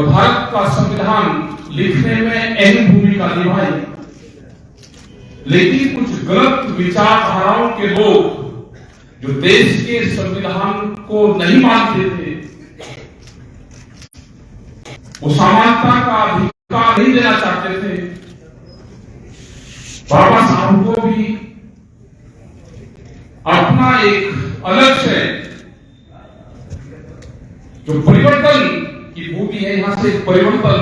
भारत का संविधान लिखने में अहम भूमिका निभाई, लेकिन कुछ गलत विचारधाराओं के लोग जो देश के संविधान को नहीं मानते थे, वो समानता का अधिकार नहीं देना चाहते थे। बाबा साहब को भी अपना एक अलग से जो परिवर्तन की भूमि है, यहां से परिवर्तन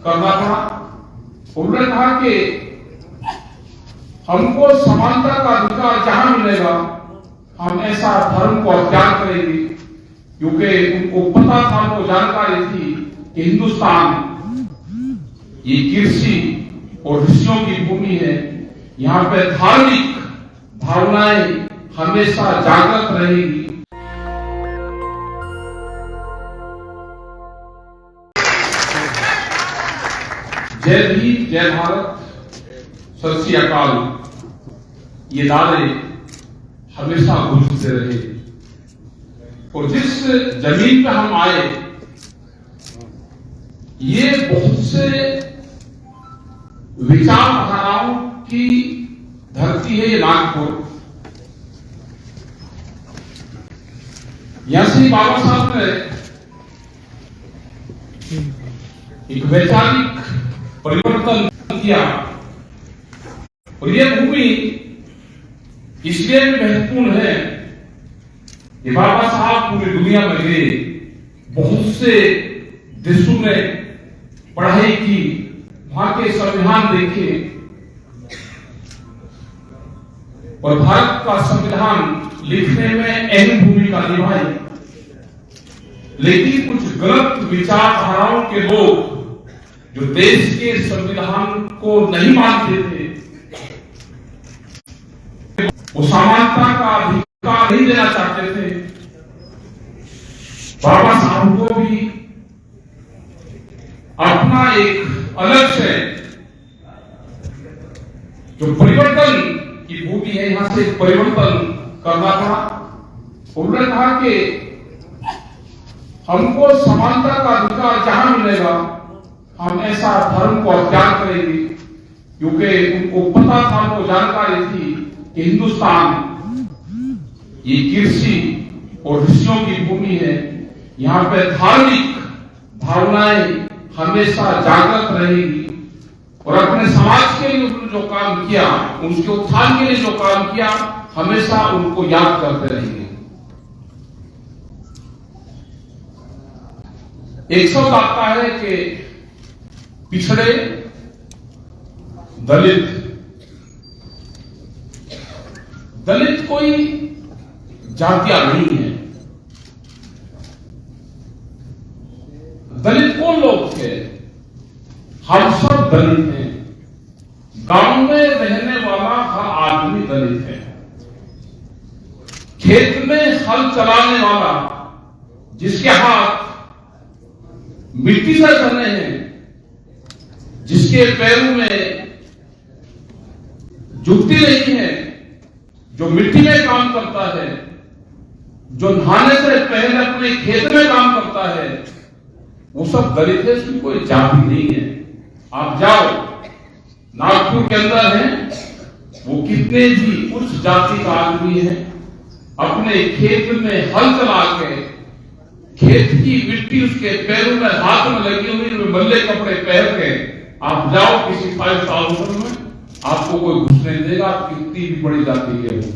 करना था। उन्होंने कहा कि हमको समानता का अधिकार जहां मिलेगा हम ऐसा धर्म को अख्तियार करेंगे, क्योंकि उनको पता था, उनको जानकारी थी कि हिंदुस्तान ये कृषि और ऋषियों की भूमि है। यहाँ पे धार्मिक भावनाएं हमेशा जागृत रहेगी। जय भीम, जय भारत, सत श्री अकाल, ये नारे हमेशा गूंजते रहे। और जिस जमीन पे हम आए, ये बहुत से विचारधाराओं की धरती है, ये नागपुर। यहां से बाबा साहब ने एक वैचारिक परिवर्तन किया, और यह भूमि इसलिए भी महत्वपूर्ण है कि बाबा साहब पूरी दुनिया में गए, बहुत से देशों में पढ़ाई की, वहां के संविधान देखे, और भारत का संविधान लिखने में अहम भूमिका निभाई, लेकिन कुछ गलत विचारधाराओं के लोग जो देश के संविधान को नहीं मानते थे, वो समानता का अधिकार नहीं देना चाहते थे। बाबा साहब को भी अपना एक अलग से जो परिवर्तन की भूमि है, यहां से परिवर्तन करना था। उन्होंने कहा कि हमको समानता का अधिकार जहां मिलेगा हम ऐसा धर्म को अख्तियार करेंगे, क्योंकि उनको पता था, उनको जानकारी थी कि हिंदुस्तान ये कृषि और ऋषियों की भूमि है। यहाँ पे धार्मिक भावनाएं हमेशा जागृत रहेगी, और अपने समाज के लिए उन्होंने जो काम किया, उनके उत्थान के लिए जो काम किया, हमेशा उनको याद करते रहेंगे। एक शब्द आता है कि पिछड़े, दलित कोई जातियां नहीं है। दलित कौन लोग थे? हम सब दलित हैं। गांव में रहने वाला हर आदमी दलित है। खेत में हल चलाने वाला, जिसके हाथ मिट्टी से बने हैं, जिसके पैरों में जुत्ती नहीं है, जो मिट्टी में काम करता है, जो नहाने से पहले अपने खेत में काम करता है, वो सब दलित है। इसकी कोई जाति नहीं है। आप जाओ, नागपुर के अंदर है, वो कितने भी उच्च जाति का आदमी है, अपने खेत में हल चला के, खेत की मिट्टी उसके पैरों में, हाथ में लगी हुई, मल्ले कपड़े पहन के आप जाओ किसी 5 स्टार होटल में, आपको कोई घुस नहीं देगा, कितनी भी बड़ी जाति है वो।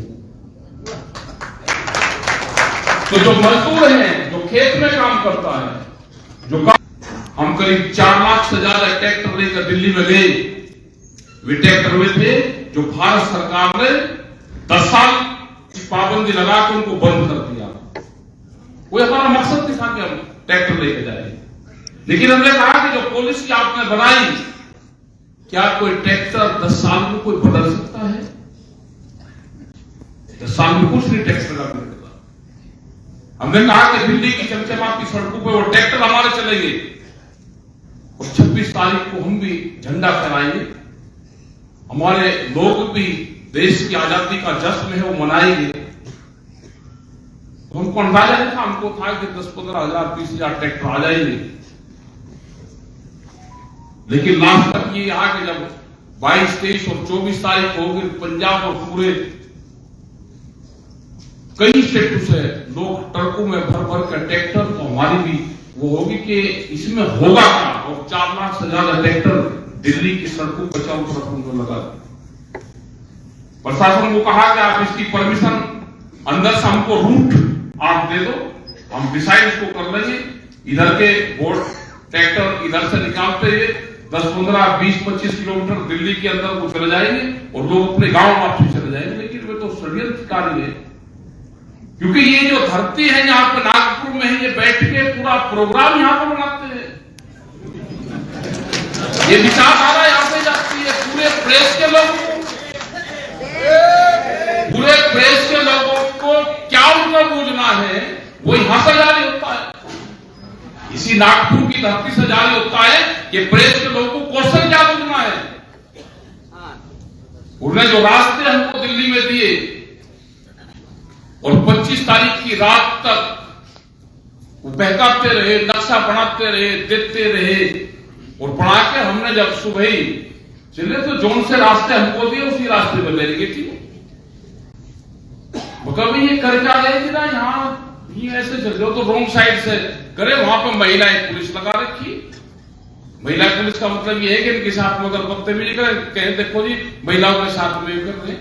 तो जो मजदूर है, जो खेत में काम करता है, हम करीब 4 लाख से ज्यादा ट्रैक्टर लेकर दिल्ली में गए। वे ट्रैक्टर हुए थे जो भारत सरकार ने 10 साल की पाबंदी लगा के उनको बंद कर दिया। वो हमारा मकसद था कि हम ट्रैक्टर लेके जाए, लेकिन हमने कहा कि जो पॉलिसी आपने बनाई, क्या कोई ट्रैक्टर 10 साल में कोई बदल सकता है? 10 साल में कुछ नहीं ट्रैक्टर लगाने के बाद। हमने कहा कि दिल्ली की चमचमाती की सड़कों पर वो ट्रैक्टर हमारे चलेंगे, और 26 तारीख को हम भी झंडा फहराएंगे। हमारे लोग भी देश की आजादी का जश्न है वो मनाएंगे। तो हमको अंदाजा नहीं था, हमको था कि 10-15 हजार 20 हजार ट्रैक्टर आ जाएंगे। लेकिन लास्ट तक ये आ कि जब 22, 23 और 24 तारीख होगी पंजाब और पूरे कई स्टेटों से लोग ट्रकों में भर भर कर ट्रैक्टर, तो हमारी भी वो होगी कि इसमें होगा क्या, और 4 लाख से ज्यादा ट्रैक्टर दिल्ली की सड़कों पर चारों तरफ उनको लगा। प्रशासन को कहा कि आप इसकी परमिशन अंदर से हमको रूट आप दे दो, हम डिसाइड इसको कर लेंगे। इधर के बोर्ड ट्रैक्टर इधर से निकालते हुए 10, 15, 20, 25 किलोमीटर दिल्ली के अंदर वो चले जाएंगे और लोग अपने गांव वापस चले जाएंगे। लेकिन वे तो षड्यंत्रकारी है, क्योंकि ये जो धरती है यहाँ पे नागपुर में है, ये बैठ के पूरा प्रोग्राम यहाँ पर बनाते हैं। ये विचारधारा यहाँ पे जाती है पूरे प्रेस के लोगों को, पूरे प्रेस के लोगों को क्या उनका बूझना है वो यहां से जारी होता है, इसी नागपुर की धरती से जारी होता है कि प्रेस के लोगों को क्वेश्चन क्या बूझना है। उन्होंने जो रास्ते हमको दिल्ली में दिए और 25 तारीख की रात तक वो बहकाते रहे, नक्शा बनाते रहे, देते रहे, और बना के हमने जब सुबह ही चले तो जोन से रास्ते हमको दिए, उसी रास्ते पर ले गई थी। कभी ये कर क्या रहे थे ना, यहाँ ये ऐसे चल रहे हो तो रोंग साइड से करे, वहां पर महिला पुलिस लगा रखी। महिला पुलिस का मतलब ये है कि इनके साथ में अगर बदतमीजी करे, कहें देखो जी महिलाओं के साथ में कर रहे,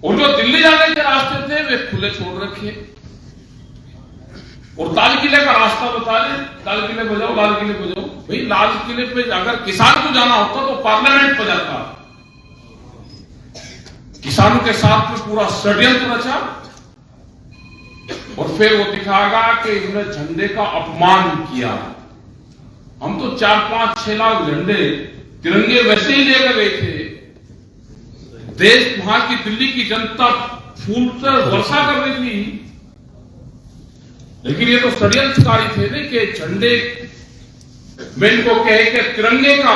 और जो दिल्ली जाने के रास्ते थे वे खुले छोड़ रखे, और लाल किले का रास्ता बता रहे, लाल किले पे जाओ, लाल किले पे जाओ। भाई लाल किले पे अगर किसान को जाना होता तो पार्लियामेंट पे जाता, किसानों के साथ में पूरा षड्यंत्र रचा, और फिर वो दिखाएगा कि इन्होंने झंडे का अपमान किया। हम तो 4, 5, 6 लाख झंडे तिरंगे वैसे ही लेकर गए थे, देश वहां की दिल्ली की जनता फूल से वर्षा कर रही थी, लेकिन ये तो षड्यंत्रकारी थे ना कि झंडे में इनको कहे कि तिरंगे का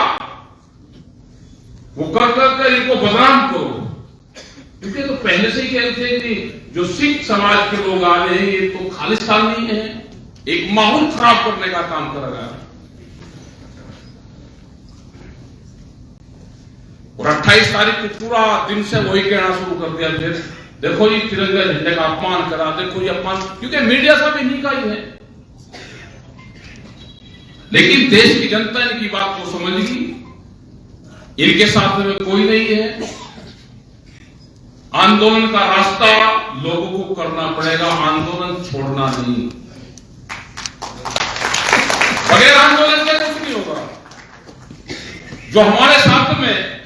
वो कर इनको बदनाम करो, क्योंकि तो पहले से ही कहते थे कि जो सिख समाज के लोग आ रहे हैं ये तो खालिस्तान नहीं है, एक माहौल खराब करने का काम कर रहा है। और 28 तारीख को पूरा दिन से वही कहना शुरू कर दिया, फिर देखो जी तिरंगे झंडे का अपमान करा, देखो ये अपमान, क्योंकि मीडिया सब इन्हीं का ही है। लेकिन देश की जनता इनकी बात को समझ गई, इनके साथ में कोई नहीं है। आंदोलन का रास्ता लोगों को करना पड़ेगा, आंदोलन छोड़ना नहीं। बगैर आंदोलन के कुछ नहीं होगा। जो हमारे साथ में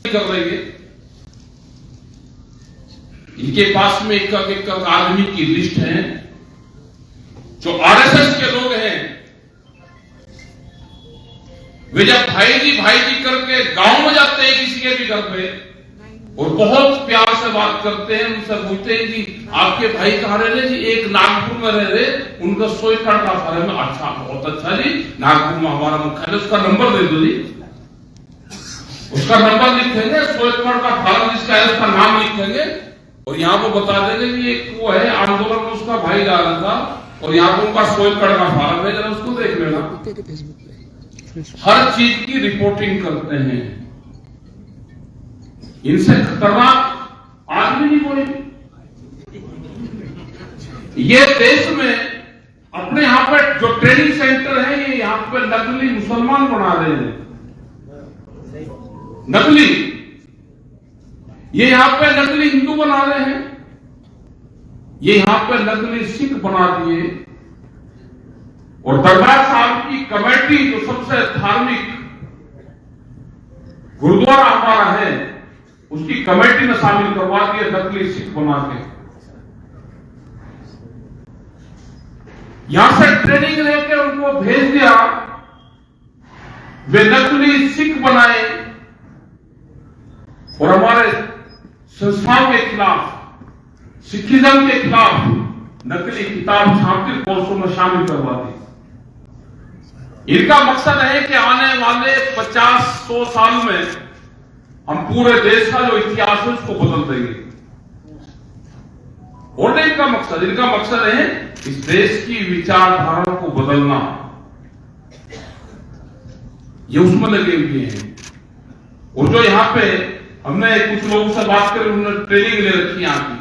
कर रहे हैं, इनके पास में एक आदमी की लिस्ट है, जो आरएसएस के लोग हैं, वे जब भाई जी करके गांव में जाते हैं किसी के भी घर पे और बहुत प्यार से बात करते हैं, उनसे पूछते हैं कि आपके भाई कहाँ रह रहे जी, एक नागपुर में रह रहे, उनका सोईखड़ का फार्म है। अच्छा, बहुत अच्छा जी, नागपुर में हमारा मुख्यालय, उसका नंबर दे दो जी। उसका नंबर लिखेंगे, सोईखड़ का फार्म जिसका है उसका नाम लिखेंगे, और यहाँ पर बता देंगे कि एक वो है आंदोलन में उसका भाई जा रहा था, और यहाँ पर उनका सोईखड़ का फार्म है, जरा उसको देख लेना। हर चीज की रिपोर्टिंग करते हैं। इनसे खतरनाक आदमी नहीं कोई। ये देश में अपने यहां पर जो ट्रेनिंग सेंटर है, ये यहां पर नकली मुसलमान बना रहे हैं, नकली। ये यहां पे नकली हिंदू बना रहे हैं, ये यहां पे नकली सिख बना दिए, और दरबार साहब की कमेटी जो सबसे धार्मिक गुरुद्वारा हमारा है, उसकी कमेटी में शामिल करवा दिए नकली सिख बना के। यहां से ट्रेनिंग लेके उनको भेज दिया, वे नकली सिख बनाए और हमारे संस्थाओं के खिलाफ, सिखिज्म के खिलाफ नकली किताब छापकर कोर्सों में शामिल करवा दी। इनका मकसद है कि आने वाले 50-100 साल में हम पूरे देश का जो इतिहास है उसको बदल देंगे। और इनका मकसद है इस देश की विचारधारा को बदलना। ये उसमें लगे हुए हैं। और जो यहाँ पे हमने कुछ लोगों से बात करी, उन्होंने ट्रेनिंग ले रखी यहाँ की।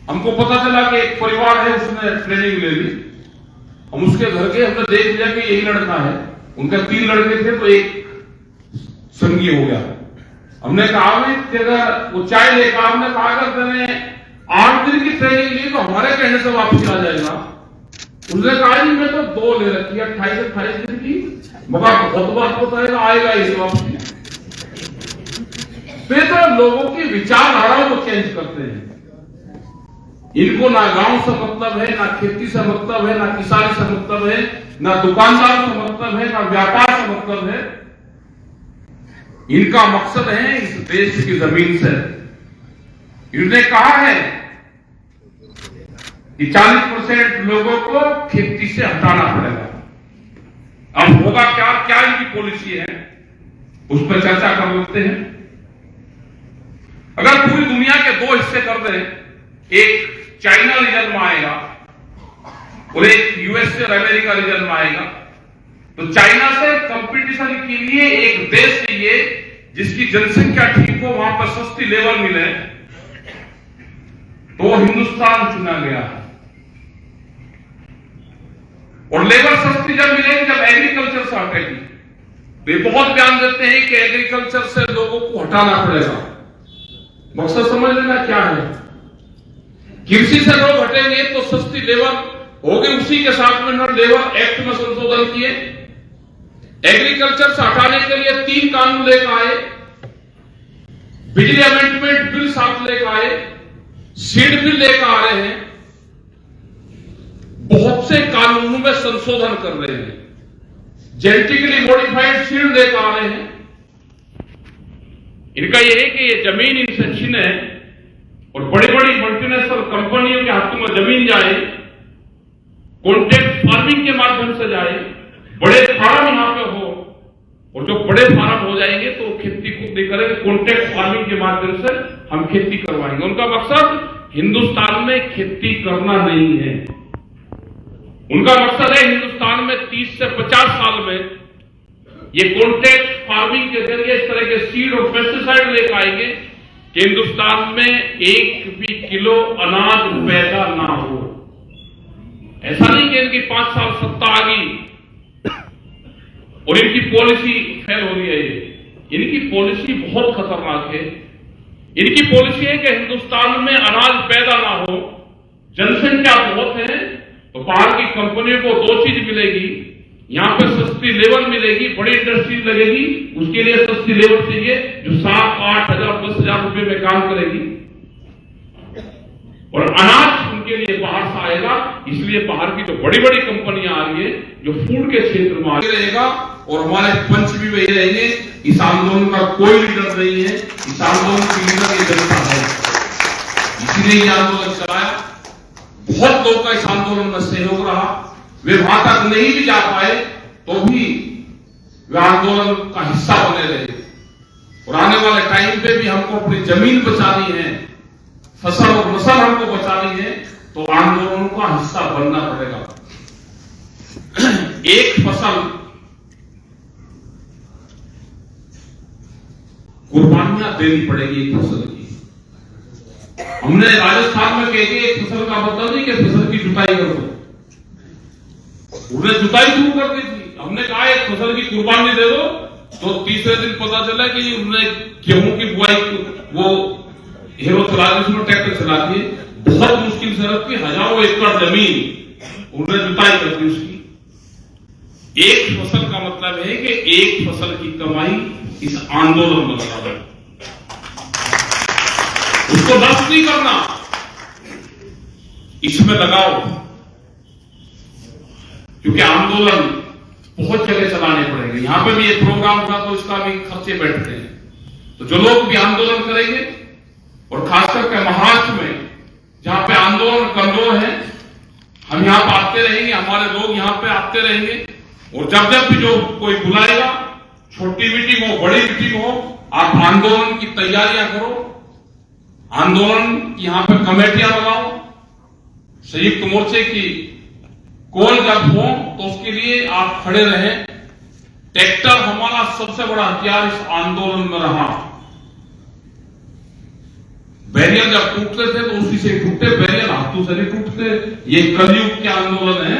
हमको पता चला कि एक परिवार है, उसने ट्रेनिंग ले ली। हम उसके घर के हमने देख लिया कि यही लड़का है। उनके 3 लड़के थे तो एक संगी हो गया। हमने कहा कि अगर वो चाय लेकर, हमने कहा अगर मैंने 8 दिन की ट्रेनिंग ली तो हमारे कहने से वापसी आ जाएगा। उसने कहा जी मैं तो 2 ले रखी है, 28 दिन की, मगर बहुत बात बताएगा, आएगा इस वापसी। फिर तो लोगों की विचारधाराओं को चेंज करते हैं। इनको ना गांव से मतलब है, ना खेती से मतलब है, ना किसानी से मतलब है, ना दुकानदार से मतलब है, ना व्यापार से मतलब है। इनका मकसद है इस देश की जमीन से। इन्होंने कहा है कि 40% लोगों को खेती से हटाना पड़ेगा। अब होगा क्या, क्या इनकी पॉलिसी है, उस पर चर्चा कर लेते हैं। अगर पूरी दुनिया के 2 हिस्से कर दें, एक चाइना रीजन में आएगा और एक यूएसए और अमेरिका रीजन में आएगा, तो चाइना से कंपटीशन के लिए एक देश चाहिए जिसकी जनसंख्या ठीक हो, वहां पर सस्ती लेबर मिले, तो हिंदुस्तान चुना गया। और लेबर सस्ती जब मिलेगी, जब एग्रीकल्चर से हटेगी। तो ये बहुत ध्यान देते हैं कि एग्रीकल्चर से लोगों को हटाना पड़ेगा। मकसद समझ लेना क्या है। कृषि से लोग हटेंगे तो सस्ती लेबर होगी। उसी के साथ में लेबर एक्ट में संशोधन किए। एग्रीकल्चर से हटाने के लिए 3 कानून लेकर आए। बिजली अमेंडमेंट बिल साथ लेकर आए, सीड बिल लेकर आ रहे हैं, बहुत से कानूनों में संशोधन कर रहे हैं, जेनेटिकली मॉडिफाइड सीड लेकर आ रहे हैं। इनका यह है कि ये जमीन इनसे छीने और बड़ी बड़ी मल्टीनेशनल कंपनियों के हाथों में जमीन जाए, कॉन्ट्रैक्ट फार्मिंग के माध्यम से जाए, बड़े फार्म यहां पे हो, और जो बड़े फार्म हो जाएंगे तो खेती खुद नहीं करेंगे, कॉन्ट्रैक्ट फार्मिंग के माध्यम से हम खेती करवाएंगे। उनका मकसद हिंदुस्तान में खेती करना नहीं है। उनका मकसद है हिंदुस्तान में 30 से 50 साल में ये कॉन्ट्रैक्ट फार्मिंग के जरिए इस तरह के सीड और पेस्टिसाइड लेकर आएंगे कि हिंदुस्तान में 1 भी किलो अनाज पैदा ना हो। ऐसा नहीं कि इनकी 5 साल सत्ता आ गई और इनकी पॉलिसी फेल हो रही है। इनकी पॉलिसी बहुत खतरनाक है। इनकी पॉलिसी है कि हिंदुस्तान में अनाज पैदा ना हो, जनसंख्या बहुत है, तो बाहर की कंपनियों को 2 चीज मिलेगी, यहां पर सस्ती लेबर मिलेगी, बड़ी इंडस्ट्रीज लगेगी, उसके लिए सस्ती लेबर चाहिए जो 7, 8 हजार 10 हजार रुपए में काम करेगी, और अनाज उनके लिए बाहर से आएगा। इसलिए बाहर की जो बड़ी बड़ी कंपनियां आ रही है जो फूड के क्षेत्र में आगे रहेगा, और हमारे पंच भी वही रहेंगे। इस आंदोलन का कोई लीडर नहीं है, इस आंदोलन की लीडर ये जनता है, इसीलिए ये आंदोलन चलाया। बहुत लोग का इस आंदोलन में सहयोग रहा। वे वहां तक नहीं भी जा पाए तो भी वे आंदोलन का हिस्सा बने रहे। और आने वाले टाइम पे भी हमको अपनी जमीन बचानी है, फसल और नस्ल हमको बचानी है, तो आंदोलन का हिस्सा बनना पड़ेगा। एक फसल कुर्बानियां देनी पड़ेगी एक फसल की। हमने राजस्थान में कह के एक फसल का मतलब नहीं कि फसल की जुताई कर दो, उन्हें जुताई शुरू कर दी थी। हमने कहा एक फसल की कुर्बानी दे दो, तो तीसरे दिन पता चला कि उन्होंने गेहूं की बुआई वो हीरो चला दी, उसमें ट्रैक्टर चला दिए, बहुत मुश्किल से रखी, हजारों एकड़ जमीन उन्होंने जुताई कर दी उसकी। एक फसल का मतलब है कि एक फसल की कमाई इस आंदोलन में लगा है, उसको नष्ट नहीं करना, इसमें लगाओ, क्योंकि आंदोलन बहुत जगह चलाने पड़ेंगे। यहां पे भी एक प्रोग्राम था तो इसका भी खर्चे बैठते हैं। तो जो लोग भी आंदोलन करेंगे, और खासकर के महाराष्ट्र में जहां पे आंदोलन कमजोर है, हम यहां पर आते रहेंगे, हमारे लोग यहां पे आते रहेंगे, और जब जब भी जो कोई बुलाएगा, छोटी मीटिंग हो बड़ी मीटिंग हो, आप आंदोलन की तैयारियां करो, आंदोलन यहां पे कमेटियां बनाओ, संयुक्त मोर्चे की कॉल जब हो तो उसके लिए आप खड़े रहें। ट्रैक्टर हमारा सबसे बड़ा हथियार इस आंदोलन में रहा। बैरियर जब टूटते थे तो उसी से टूटते, बैरियर हाथों से नहीं टूटते। ये कलयुग के आंदोलन है,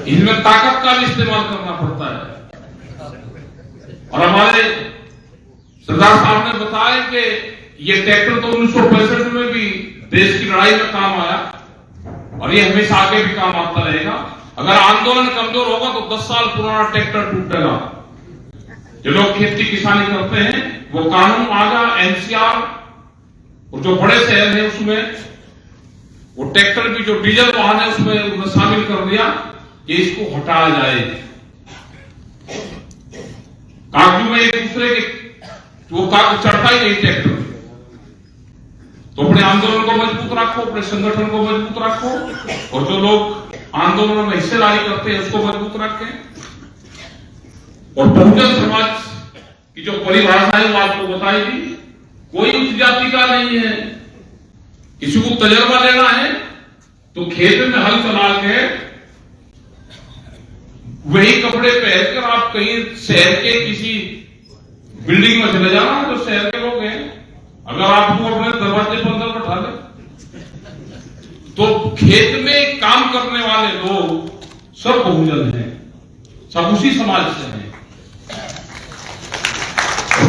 इनमें ताकत का भी इस्तेमाल करना पड़ता है। और हमारे सरदार साहब ने बताया कि ये ट्रैक्टर तो 1965 में भी देश की लड़ाई में काम आया और ये हमेशा आगे भी काम आता रहेगा। अगर आंदोलन कमजोर होगा तो 10 साल पुराना ट्रैक्टर टूटेगा। जो लोग खेती किसानी करते हैं वो कानून आगा एनसीआर और जो बड़े शहर है उसमें वो ट्रैक्टर भी जो डीजल वाहन है उसमें उन्होंने शामिल कर दिया कि इसको हटाया जाए। कागजों में एक दूसरे के वो कागज चढ़ता ही नहीं ट्रैक्टर। तो अपने आंदोलन को मजबूत रखो, अपने संगठन को मजबूत रखो और जो लोग आंदोलन में हिस्सेदारी करते हैं उसको मजबूत रखें। और बहुजन समाज की जो परिभाषा है वो आपको बताएगी, कोई उच्च जाति का नहीं है। किसी को तजर्बा लेना है तो खेत में हल चला के वही कपड़े पहनकर आप कहीं शहर के किसी बिल्डिंग में चले जाना, तो शहर के लोग हैं, अगर आपको अपने दरवाजे पर अंदर बैठा ले तो खेत में काम करने वाले लोग सब बहुजन हैं, सब उसी समाज से हैं।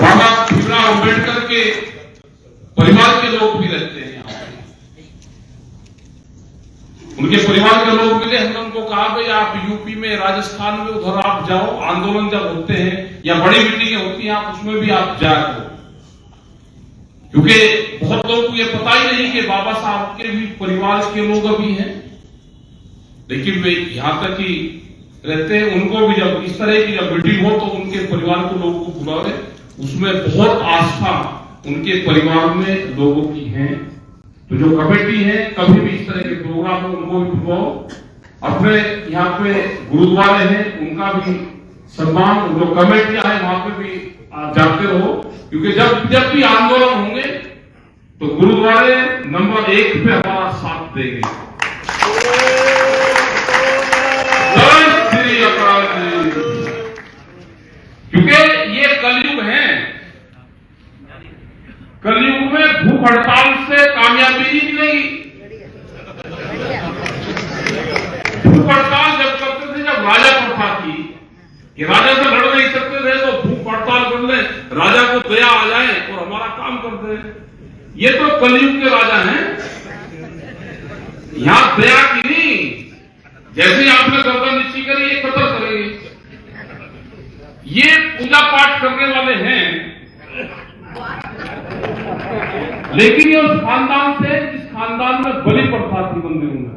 बाबा भीमराव अम्बेडकर के परिवार के लोग भी रहते हैं यहाँ पे। उनके परिवार के लोग मिले, हमने उनको कहा भाई आप यूपी में, राजस्थान में उधर आप जाओ, आंदोलन जब होते हैं या बड़ी मीटिंगें होती हैं आप उसमें भी आप जाओ। क्योंकि बहुत लोगों को ये पता ही नहीं कि बाबा साहब के भी परिवार के लोग अभी हैं, लेकिन वे यहां तक ही रहते हैं। उनको भी जब इस तरह की जब मीटिंग हो तो उनके परिवार के लोगों को बुलावे, उसमें बहुत आस्था उनके परिवार में लोगों की है। तो जो कमेटी है कभी भी इस तरह के प्रोग्राम हो उनको भी बुलाओ। अपने यहाँ पे गुरुद्वारे हैं उनका भी सम्मान, जो कमेटियां हैं वहां पे भी जाते रहो, क्योंकि जब भी आंदोलन होंगे तो गुरुद्वारे नंबर 1 पे हमारा साथ देंगे। जय श्री अकाल जी। क्योंकि ये कलयुग है, कलयुग में भूख हड़ताल से कामयाबी नहीं मिलेगी। भूख हड़ताल जब करते थे, जब राजा प्रथा थी कि राजा से लड़ नहीं सकते थे तो भूख हड़ताल कर ले, राजा को दया आ जाए और हमारा काम कर दे। ये तो कलयुग के राजा हैं, यहां दया की नहीं, जैसे ही आपने गर्दन नीची करी ये कतर करेंगे। ये पूजा पाठ करने वाले हैं, लेकिन ये उस खानदान से जिस खानदान में बलि प्रथा थी मंदिरों में,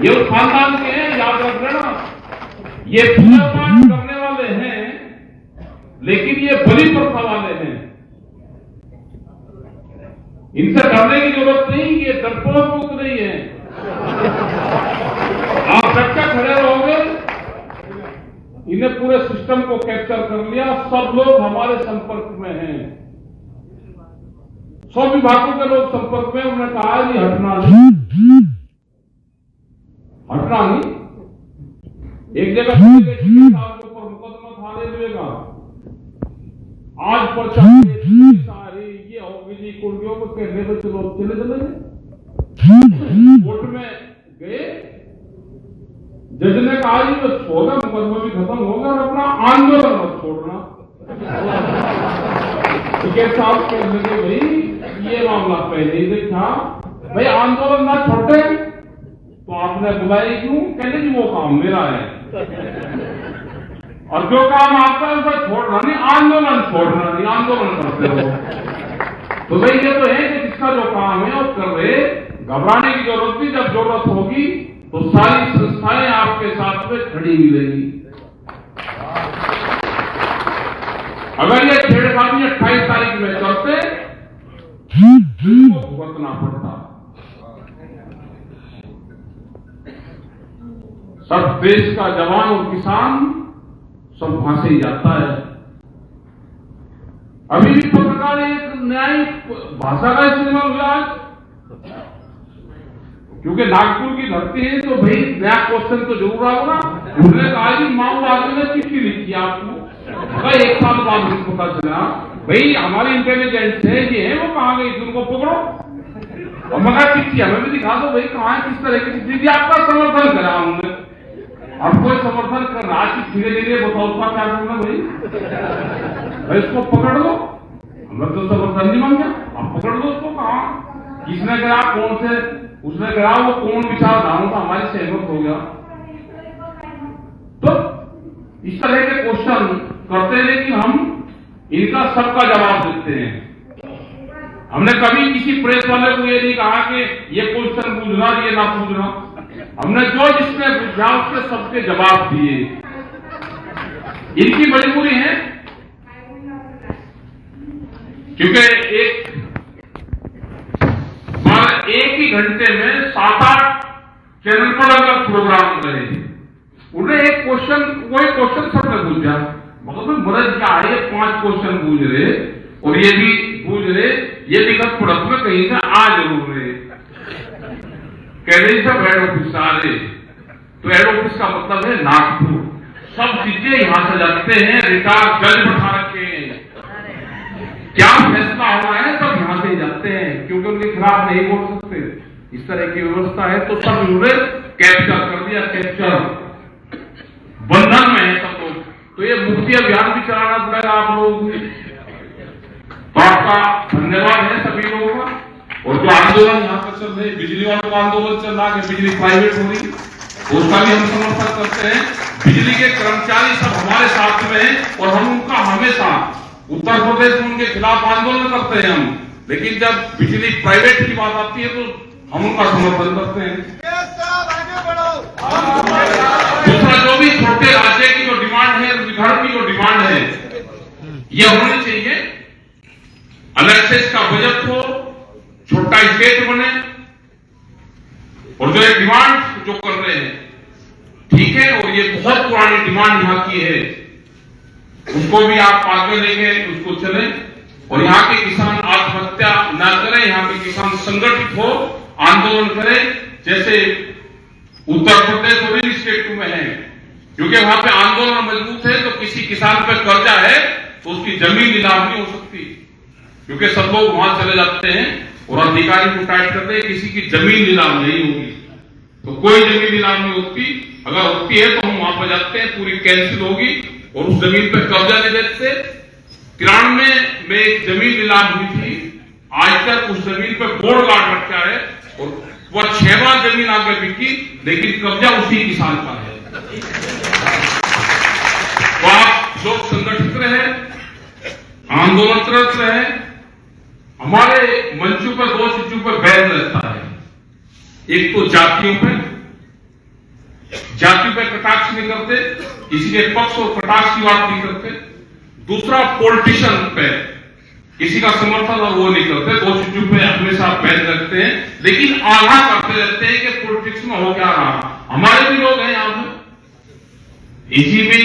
ये उस खानदान के हैं, याद रख लेना। ये पूजा पाठ करने वाले हैं लेकिन ये बलि प्रथा वाले हैं। इनसे डरने की जरूरत नहीं, ये डरपोक मुक्त नहीं है। आप डटकर खड़े रहोगे, इन्हें पूरे सिस्टम को कैप्चर कर लिया। सब लोग हमारे संपर्क में हैं, 100 विभागों के लोग संपर्क में। उन्होंने कहा जी हटना नहीं, हटना नहीं। एक जगह साहब के ऊपर मुकदमा था ले लेगा, आज पर्चा सारी ये होगी जी कुर्सियों को कहने में चलो चले कोर्ट में गए, जज ने कहा जी बस होगा, मुकदमा भी खत्म होगा और अपना आंदोलन मत छोड़ना। टिकट साहब कहने लगे भाई ये मामला पहले ही देखा, भाई आंदोलन ना छोड़ते तो आपने बुलाई क्यों? कहते जी वो काम मेरा है और जो काम आपका है उसे छोड़ना नहीं, आंदोलन छोड़ना नहीं, आंदोलन करते हो। तो भाई ये तो है कि जिसका जो काम है वो कर रहे, घबराने की जरूरत नहीं। जब जरूरत होगी तो सारी संस्थाएं आपके साथ में खड़ी मिलेगी। अगर ये छेड़खानी 28 तारीख में करते तो भुगतना पड़ता। सब देश का जवान और किसान सब फांसे ही जाता है। अभी भी पत्रकार एक न्यायिक भाषा का इस्तेमाल हुआ क्योंकि नागपुर की धरती है तो भाई नया क्वेश्चन तो जरूर आएगा। उन्होंने कहा कि माओ आदमी ने चिट्ठी लिखी आपको, अगर 1 साल बाद मुझे पता चला भाई हमारी इंटेलिजेंस है ये है, वो कहाँ गई थी, उनको पकड़ो और मगर चिट्ठी हमें भी दिखा दो भाई कहाँ है, किस तरह की चिट्ठी, आपका समर्थन करा हमने। अब कोई समर्थन कर रहा चिट्ठी के लिए बताओ उसका क्या करना भाई इसको पकड़ लो, हमने तो समर्थन नहीं मांगा, आप पकड़ लो उसको। कहाँ किसने करा, कौन से उसने कहा, वो कौन विचारधाराओं का हमारी सहमत हो गया। तो इस तरह के क्वेश्चन करते हैं कि हम इनका सबका जवाब देते हैं। हमने कभी किसी प्रेस वाले को ये नहीं कहा कि ये क्वेश्चन पूछना ये ना पूछना, हमने जो जिसने पूछा उसके सबके जवाब दिए। इनकी मजबूरी है क्योंकि एक ही घंटे में 7-8 चैनल पर अगर प्रोग्राम करे, उन्हें एक क्वेश्चन वही क्वेश्चन सबने पूछा, मतलब मरज क्या है 5 क्वेश्चन पूछ रहे और ये भी पूछ रहे ये दिक्कत पड़त में कहीं से आ जरूर रहे, कह रहे सब हेड ऑफिस आ रहे, तो हेड ऑफिस का मतलब है नागपुर, सब चीजें यहां से जाते हैं, रिटायर्ड जज बैठा रखे हैं, क्या फैसला हो रहा है सब यहां से जाते हैं क्योंकि उनके खिलाफ नहीं बोल सकते, इस तरह की व्यवस्था है। तो सब उन्होंने कैप्चर कर दिया, कैप्चर बंधन में है सब लोग। तो ये मुक्ति अभियान भी चलाना पड़ेगा आप लोगों को, तो आपका धन्यवाद है सभी लोगों का। और जो आंदोलन यहाँ पर चल रहे, बिजली वालों का आंदोलन चल रहा है, बिजली प्राइवेट हो रही, उसका भी हम समर्थन करते हैं। बिजली के कर्मचारी सब हमारे साथ में हैं और हम उनका हमेशा, उत्तर प्रदेश में उनके खिलाफ आंदोलन करते हैं हम, लेकिन जब बिजली प्राइवेट की बात आती है तो हम उनका समर्थन करते हैं। दूसरा जो भी छोटे राज्य की जो डिमांड है, बिहार की जो डिमांड है, यह होनी चाहिए अलग से इसका बजट हो, छोटा स्टेट बने, और जो एक डिमांड जो कर रहे हैं ठीक है, और ये बहुत पुरानी डिमांड यहाँ की है, उसको भी आप आगे लेके उसको चलें और यहाँ के किसान आत्महत्या ना करें, यहाँ के किसान संगठित हो, आंदोलन करें जैसे उत्तर प्रदेश और इन स्टेटों में है, क्योंकि वहां पे आंदोलन मजबूत है। तो किसी किसान पे कर्जा है तो उसकी जमीन नीलाम नहीं हो सकती, क्योंकि सब लोग वहां चले जाते हैं और अधिकारी को टाइट करते हैं, किसी की जमीन नीलाम नहीं होगी, तो कोई जमीन नीलाम नहीं होती, अगर होती है तो हम वहां पर जाते हैं, पूरी कैंसिल होगी और उस जमीन पर कब्जा ले लेते। 93 में एक जमीन नीलाम हुई थी, आज तक उस जमीन पर बोर्ड गार्ड रखा है और वह 6 बार जमीन आगे बिकी, लेकिन कब्जा उसी किसान का है। तो आप लोग संगठित रहे, आंदोलनरत रहे। हमारे मंचों पर 2 चीजों पर बैन रहता है, एक तो जातियों पे कटाक्ष नहीं करते, किसी के पक्ष और कटाक्ष की बात नहीं करते। दूसरा पॉलिटिशियन पे किसी का समर्थन और वो नहीं करते, 2 चीजों पे हमेशा बैन रखते हैं, लेकिन आगाह करते रहते हैं कि पॉलिटिक्स में हो क्या रहा। हमारे भी लोग हैं यहाँ पे, इसी भी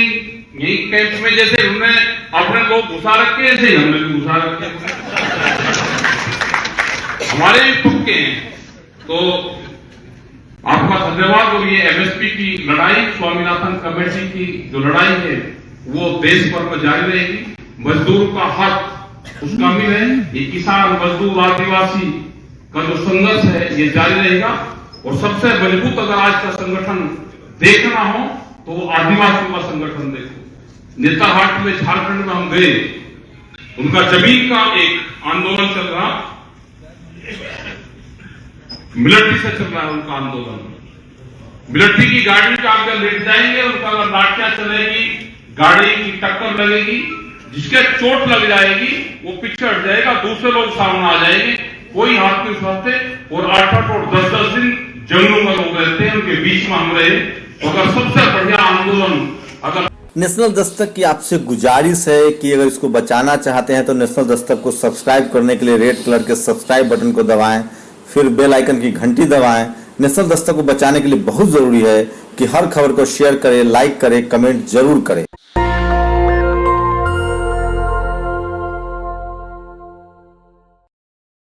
यही कैंप में जैसे उन्होंने अपने लोग घुसा रखे, ऐसे हमने भी घुसा रखे, हमारे भी पक्के हैं। तो आपका धन्यवाद। और ये एमएसपी की लड़ाई, स्वामीनाथन कमेटी की जो लड़ाई है वो देश भर में जारी रहेगी। मजदूर का हक उसका मिले, ये किसान मजदूर आदिवासी का जो संघर्ष है ये जारी रहेगा। और सबसे मजबूत अगर आज का संगठन देखना हो तो वो आदिवासियों का संगठन देखो। नेताहाट में झारखंड में हम गए, उनका जमीन का एक आंदोलन चल रहा, मिलिट्री से चल रहा है उनका आंदोलन। मिलिट्री की गाड़ी का अगर लेट जाएंगे, उनका अगर लाठियां चलेगी, गाड़ी की टक्कर लगेगी, जिसके चोट लग जाएगी वो पीछे हट जाएगा, दूसरे लोग सामने आ जाएंगे, कोई हाथ नहीं उठाते। और 8-8 और 10-10 दिन जंगलों में लोग रहते हैं, उनके बीच में हम रहे। तो अगर सबसे बढ़िया आंदोलन अगर नेशनल दस्तक की आपसे गुजारिश है कि अगर इसको बचाना चाहते हैं तो नेशनल दस्तक को सब्सक्राइब करने के लिए रेड कलर के सब्सक्राइब बटन को दबाएं, फिर बेल आइकन की घंटी दबाएं। नेशनल दस्तक को बचाने के लिए बहुत जरूरी है कि हर खबर को शेयर करें, लाइक करें, कमेंट जरूर करें।